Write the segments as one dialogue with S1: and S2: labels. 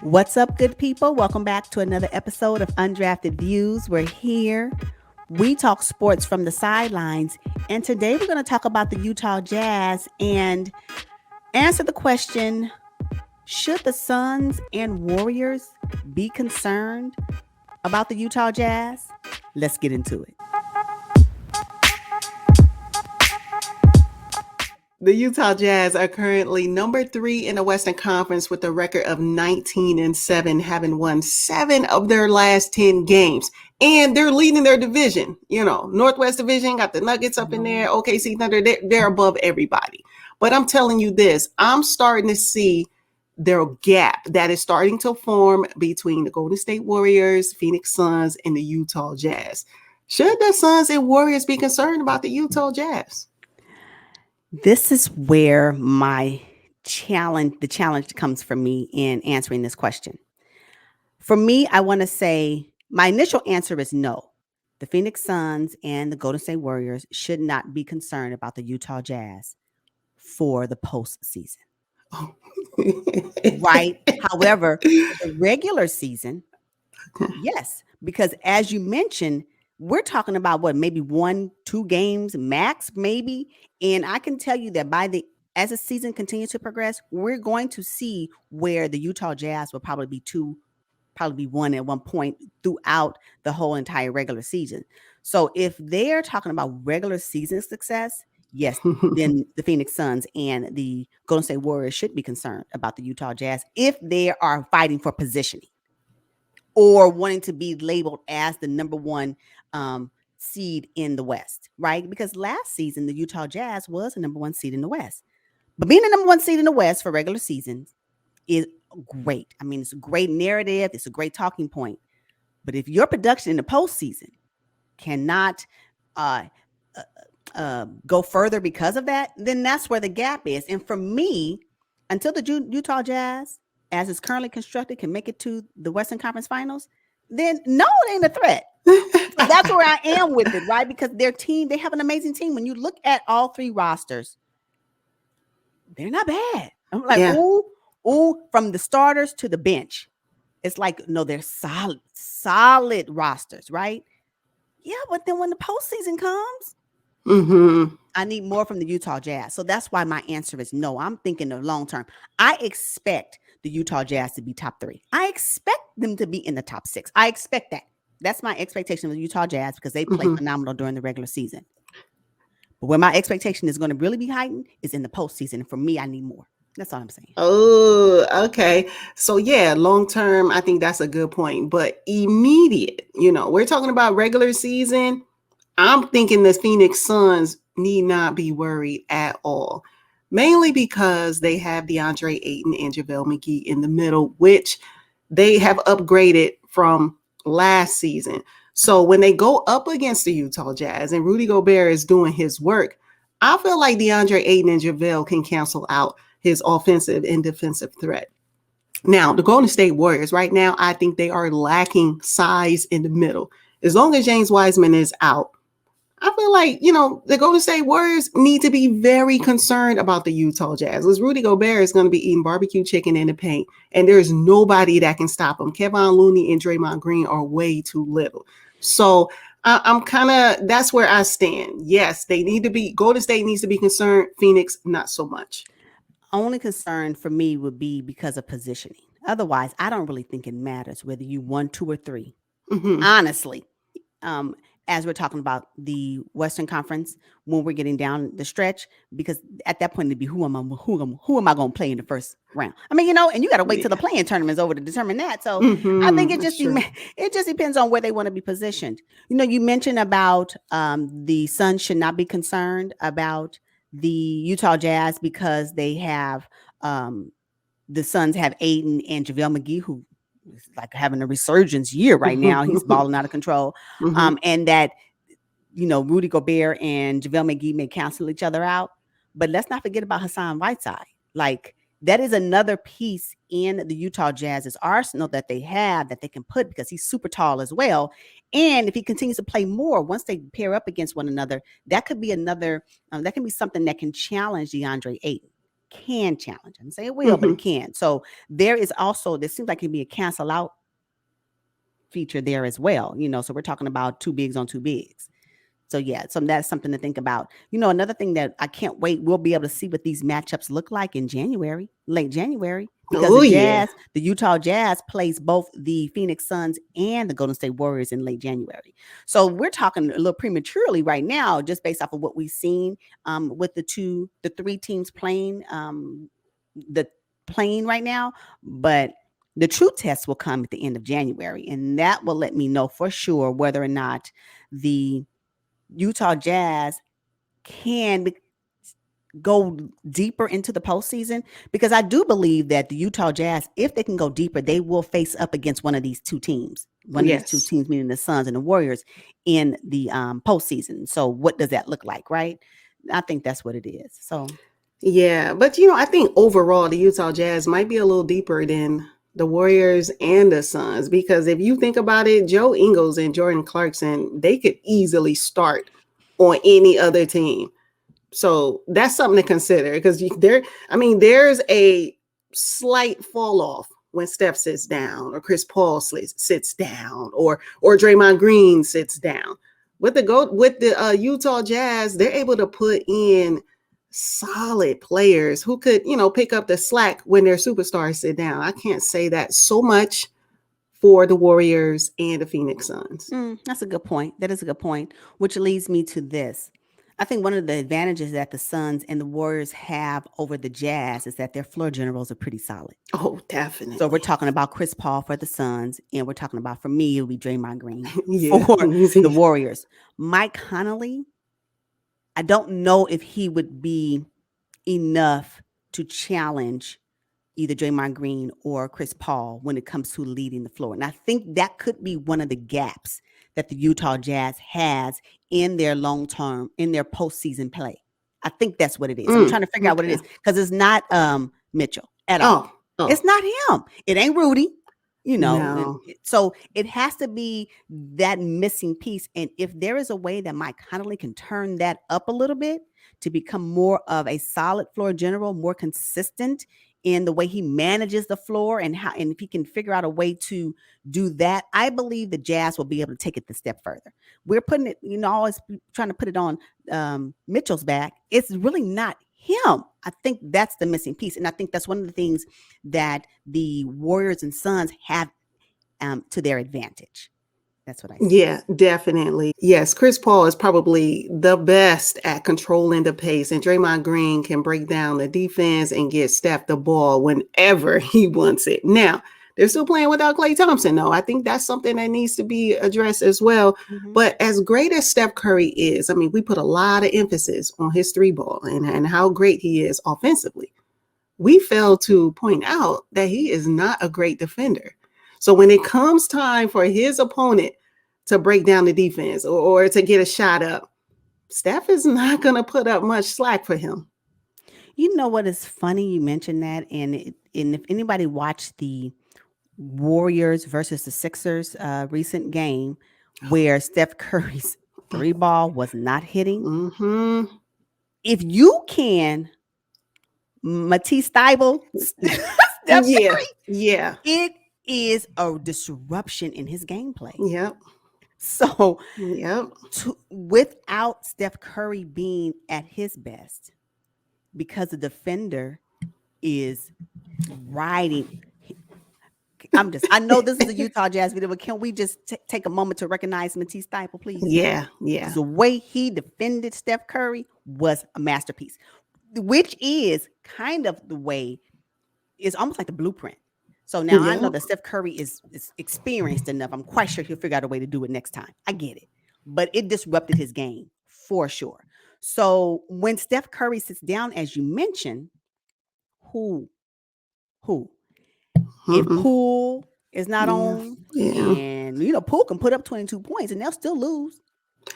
S1: What's up, good people? Welcome back to another episode of Undrafted Views. We're here. We talk sports from the sidelines. And today we're going to talk about the Utah Jazz and answer the question, should the Suns and Warriors be concerned about the Utah Jazz? Let's get into it.
S2: The Utah Jazz are currently number 3 in the Western Conference with a record of 19-7, having won 7 of their last 10 games. And they're leading their division. Northwest Division got the Nuggets up in there. OKC Thunder, they're above everybody. But I'm telling you this, I'm starting to see their gap that is starting to form between the Golden State Warriors, Phoenix Suns, and the Utah Jazz. Should the Suns and Warriors be concerned about the Utah Jazz?
S1: This is where the challenge comes for me in answering this question. For me, I want to say my initial answer is no. The Phoenix Suns and the Golden State Warriors should not be concerned about the Utah Jazz for the postseason. Oh. Right? However, the regular season, yes, because as you mentioned, we're talking about maybe 1-2 games max, maybe. And I can tell you that as the season continues to progress, we're going to see where the Utah Jazz will probably be one at one point throughout the whole entire regular season. So if they're talking about regular season success, yes, then the Phoenix Suns and the Golden State Warriors should be concerned about the Utah Jazz if they are fighting for positioning or wanting to be labeled as the number one seed in the West, right? Because last season, the Utah Jazz was the number one seed in the West. But being the number one seed in the West for regular seasons is great. I mean, it's a great narrative. It's a great talking point. But if your production in the postseason cannot go further because of that, then that's where the gap is. And for me, until the Utah Jazz, as it's currently constructed, can make it to the Western Conference Finals, then no, it ain't a threat. That's where I am with it, right? Because their team, they have an amazing team. When you look at all 3 rosters, they're not bad. I'm like, ooh, from the starters to the bench. It's like, no, they're solid rosters, right? Yeah, but then when the postseason comes, I need more from the Utah Jazz. So that's why my answer is no. I'm thinking of long term. I expect the Utah Jazz to be top 3. I expect them to be in the top 6. I expect that. That's my expectation of the Utah Jazz because they play phenomenal during the regular season. But where my expectation is going to really be heightened is in the postseason. And for me, I need more. That's all I'm saying.
S2: Oh, okay. So yeah, long term, I think that's a good point. But immediate, we're talking about regular season. I'm thinking the Phoenix Suns need not be worried at all. Mainly because they have DeAndre Ayton and JaVale McGee in the middle, which they have upgraded from last season. So when they go up against the Utah Jazz and Rudy Gobert is doing his work, I feel like DeAndre Ayton and JaVale can cancel out his offensive and defensive threat. Now, the Golden State Warriors right now, I think they are lacking size in the middle. As long as James Wiseman is out, I feel like, the Golden State Warriors need to be very concerned about the Utah Jazz. Because Rudy Gobert is going to be eating barbecue chicken in the paint, and there's nobody that can stop him. Kevon Looney and Draymond Green are way too little. So I'm that's where I stand. Yes, Golden State needs to be concerned. Phoenix, not so much.
S1: Only concern for me would be because of positioning. Otherwise, I don't really think it matters whether you 1, 2, or 3. Honestly, as we're talking about the Western Conference, when we're getting down the stretch, because at that point it'd be who am I going to play in the first round? I mean, and you got to wait till the playing tournament's over to determine that. So I think it just depends on where they want to be positioned. You mentioned about the Suns should not be concerned about the Utah Jazz because they have the Suns have Ayton and JaVale McGee, who is like having a resurgence year right now. He's balling out of control. And that, Rudy Gobert and JaVale McGee may cancel each other out. But let's not forget about Hassan Whiteside. Like, that is another piece in the Utah Jazz's arsenal that they have that they can put because he's super tall as well. And if he continues to play more, once they pair up against one another, that could be that can be something that can challenge DeAndre Ayton. can challenge. I didn't say it will, but
S2: Hmm.
S1: it can. So there seems like it'd be a cancel out feature there as well. So we're talking about two bigs on two bigs. So yeah, so that's something to think about. Another thing that I can't wait, we'll be able to see what these matchups look like in January, late January, because
S2: Oh yeah.
S1: The Utah Jazz plays both the Phoenix Suns and the Golden State Warriors in late January. So we're talking a little prematurely right now, just based off of what we've seen with the three teams the playing right now. But the true test will come at the end of January, and that will let me know for sure whether or not the Utah Jazz can go deeper into the postseason, because I do believe that the Utah Jazz, if they can go deeper, they will face up against one of these two
S2: Yes.
S1: teams, meaning the Suns and the Warriors, in the postseason. So what does that look like, right? I think that's what it is. So
S2: Yeah, but I think overall the Utah Jazz might be a little deeper than the Warriors and the Suns, because if you think about it, Joe Ingles and Jordan Clarkson, they could easily start on any other team. So that's something to consider, because there's a slight fall off when Steph sits down, or Chris Paul sits down, or Draymond Green sits down. With the Utah Jazz, they're able to put in solid players who could pick up the slack when their superstars sit down. I can't say that so much for the Warriors and the Phoenix Suns.
S1: that's a good point. That is a good point, which leads me to this. I think one of the advantages that the Suns and the Warriors have over the Jazz is that their floor generals are pretty solid.
S2: Oh,
S1: So we're
S2: definitely.
S1: talking about Chris Paul for the Suns, and we're talking about, for me, it would be Draymond Green
S2: Yeah.
S1: for the Warriors. Mike Conley, I don't know if he would be enough to challenge either Draymond Green or Chris Paul when it comes to leading the floor. And I think that could be one of the gaps that the Utah Jazz has in their in their postseason play. I think that's what it is. I'm trying to figure out what it
S2: Okay.
S1: is, because it's not Mitchell at all.
S2: Oh, oh,
S1: It's not him. It ain't Rudy. And
S2: no.
S1: so it has to be that missing piece. And if there is a way that Mike Conley can turn that up a little bit to become more of a solid floor general, more consistent in the way he manages the floor, and if he can figure out a way to do that, I believe the Jazz will be able to take it the step further. We're putting it, always trying to put it on Mitchell's back. It's really not him. I think that's the missing piece, and I think that's one of the things that the Warriors and Suns have to their advantage. That's what I see.
S2: Yeah, definitely. Yes, Chris Paul is probably the best at controlling the pace, and Draymond Green can break down the defense and get Steph the ball whenever he wants it. Now, they're still playing without Klay Thompson, though. I think that's something that needs to be addressed as well.
S1: Mm-hmm.
S2: But as great as Steph Curry is, we put a lot of emphasis on his three ball and how great he is offensively. We fail to point out that he is not a great defender. So when it comes time for his opponent to break down the defense, or to get a shot up, Steph is not going to put up much slack for him.
S1: You know what is funny? You mentioned that, and if anybody watched the Warriors versus the Sixers recent game, where Steph Curry's three ball was not hitting,
S2: Mm-hmm.
S1: if you can Matisse Thybulle, Steph
S2: Yeah.
S1: Curry,
S2: Yeah.
S1: it is a disruption in his gameplay.
S2: Yep.
S1: So
S2: Yep.
S1: without Steph Curry being at his best, because the defender is riding. I know this is a Utah Jazz video, but can we just take a moment to recognize Matisse Thybulle, please?
S2: Yeah.
S1: Because
S2: Yeah.
S1: the way he defended Steph Curry was a masterpiece, which is kind of the way, is almost like the blueprint. So now I know
S2: Yep.
S1: that Steph Curry is experienced enough. I'm quite sure he'll figure out a way to do it next time. I get it. But it disrupted his game for sure. So when Steph Curry sits down, as you mentioned, who, who? If
S2: Mm-mm.
S1: Poole is not
S2: Yeah.
S1: on,
S2: Yeah.
S1: and Poole can put up 22 points and they'll still lose,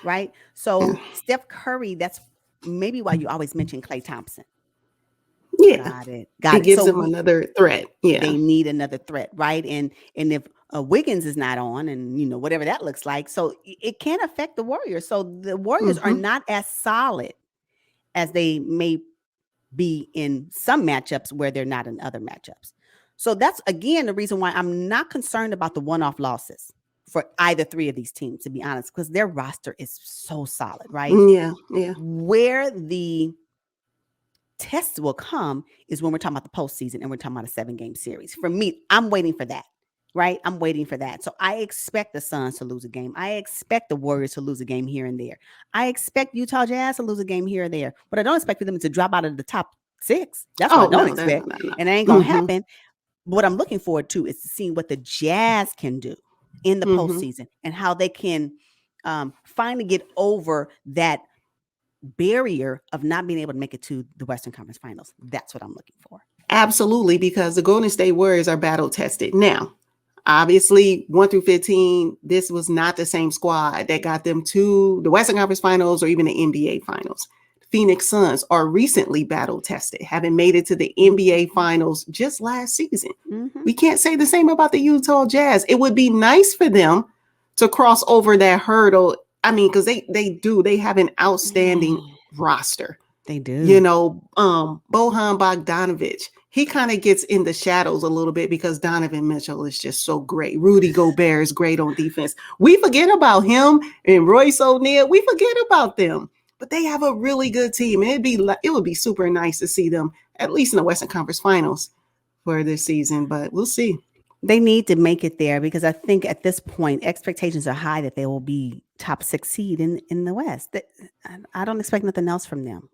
S1: right?
S2: Yeah.
S1: So Steph Curry, that's maybe why you always mention Klay Thompson.
S2: Yeah.
S1: Got it.
S2: It
S1: Got it.
S2: gives
S1: So
S2: him another threat. Yeah.
S1: they need another threat, right? And if Wiggins is not on, and whatever that looks like, so it can affect the Warriors. So the Warriors are
S2: Mm-hmm.
S1: not as solid as they may be in some matchups where they're not in other matchups. So that's again the reason why I'm not concerned about the one-off losses for either three of these teams, to be honest, because their roster is so solid, right?
S2: Yeah, yeah.
S1: Where the tests will come is when we're talking about the postseason and we're talking about a 7-game series. For me, I'm waiting for that. Right? I'm waiting for that. So I expect the Suns to lose a game. I expect the Warriors to lose a game here and there. I expect Utah Jazz to lose a game here or there. But I don't expect for them to drop out of the top 6. That's what I
S2: Oh,
S1: don't
S2: no, no,
S1: expect.
S2: no, no.
S1: And it ain't going to happen. But what I'm looking forward to is seeing what the Jazz can do in the postseason and how they can finally get over that barrier of not being able to make it to the Western Conference Finals. That's what I'm looking for.
S2: Absolutely, because the Golden State Warriors are battle tested. Now, obviously, 1 through 15, this was not the same squad that got them to the Western Conference Finals or even the NBA Finals. Phoenix Suns are recently battle tested, having made it to the NBA Finals just last season. We can't say the same about the Utah Jazz. It would be nice for them to cross over that hurdle. I mean, because they have an outstanding roster.
S1: They do.
S2: You know, Bojan Bogdanovic, he kind of gets in the shadows a little bit because Donovan Mitchell is just so great. Rudy Gobert is great on defense. We forget about him and Royce O'Neal. We forget about them. But they have a really good team. And it would be super nice to see them at least in the Western Conference Finals for this season. But we'll see.
S1: They need to make it there because I think at this point expectations are high that they will be top 6 seed in the West. I don't expect nothing else from them.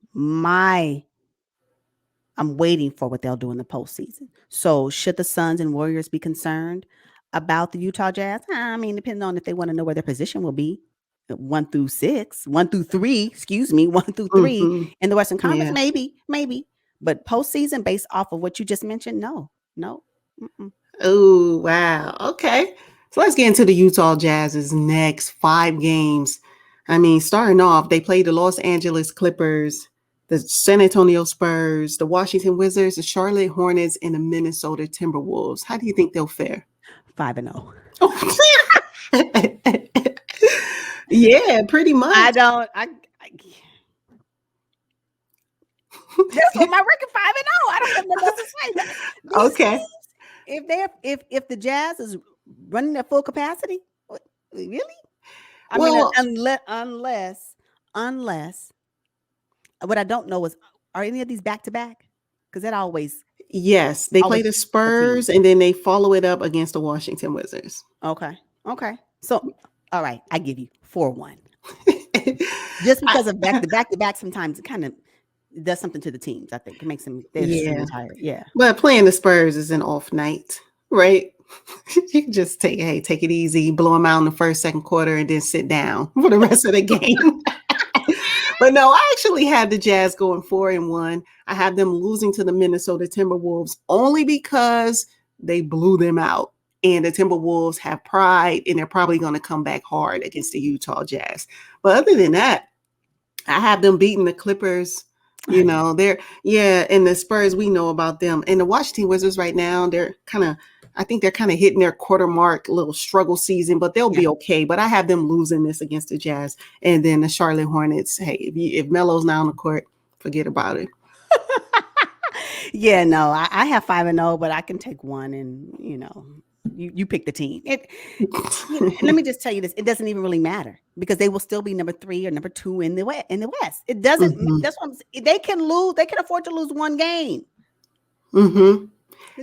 S1: I'm waiting for what they'll do in the postseason. So should the Suns and Warriors be concerned about the Utah Jazz? I mean, depending on if they want to know where their position will be. 1 through 3 in the Western Conference, maybe. But postseason based off of what you just mentioned, no.
S2: Oh, wow. Okay. So let's get into the Utah Jazz's next 5 games. I mean, starting off, they played the Los Angeles Clippers, the San Antonio Spurs, the Washington Wizards, the Charlotte Hornets, and the Minnesota Timberwolves. How do you think they'll fare?
S1: 5-0.
S2: Yeah, pretty much.
S1: That's what my record 5-0. I don't have nothing else to say.
S2: Okay.
S1: Teams, if the Jazz is running at full capacity, really? I
S2: mean,
S1: unless what I don't know is, are any of these back to back? Because that always.
S2: Yes, they play the Spurs and then they follow it up against the Washington Wizards.
S1: Okay. So, all right, I give you 4-1. Just because of back to back, sometimes it kind of does something to the teams. I think it makes them tired. Yeah.
S2: But playing the Spurs is an off night, right? You can just take it easy, blow them out in the first, second quarter, and then sit down for the rest of the game. But no, I actually had the Jazz going 4-1. I have them losing to the Minnesota Timberwolves only because they blew them out. And the Timberwolves have pride, and they're probably going to come back hard against the Utah Jazz. But other than that, I have them beating the Clippers. You know, and the Spurs, we know about them. And the Washington Wizards right now, I think they're kind of hitting their quarter mark, little struggle season, but they'll be okay. But I have them losing this against the Jazz. And then the Charlotte Hornets, hey, if Melo's not on the court, forget about it.
S1: Yeah, no, I have 5-0, but I can take one and, you pick the team. Let me just tell you this. It doesn't even really matter because they will still be number 3 or number 2 in the West. It doesn't. That's what they can lose. They can afford to lose one game. The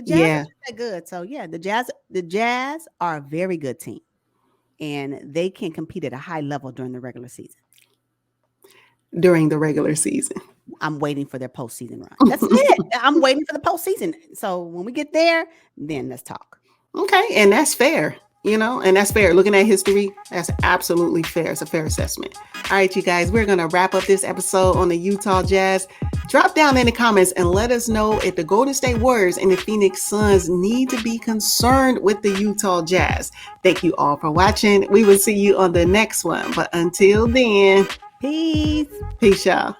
S1: Jazz are that good. So the Jazz are a very good team, and they can compete at a high level during the regular season. I'm waiting for their postseason run. That's it. I'm waiting for the postseason. So when we get there, then let's talk.
S2: Okay, and that's fair, and that's fair. Looking at history, that's absolutely fair. It's a fair assessment. All right, you guys, we're going to wrap up this episode on the Utah Jazz. Drop down in the comments and let us know if the Golden State Warriors and the Phoenix Suns need to be concerned with the Utah Jazz. Thank you all for watching. We will see you on the next one. But until then,
S1: peace.
S2: Peace, y'all.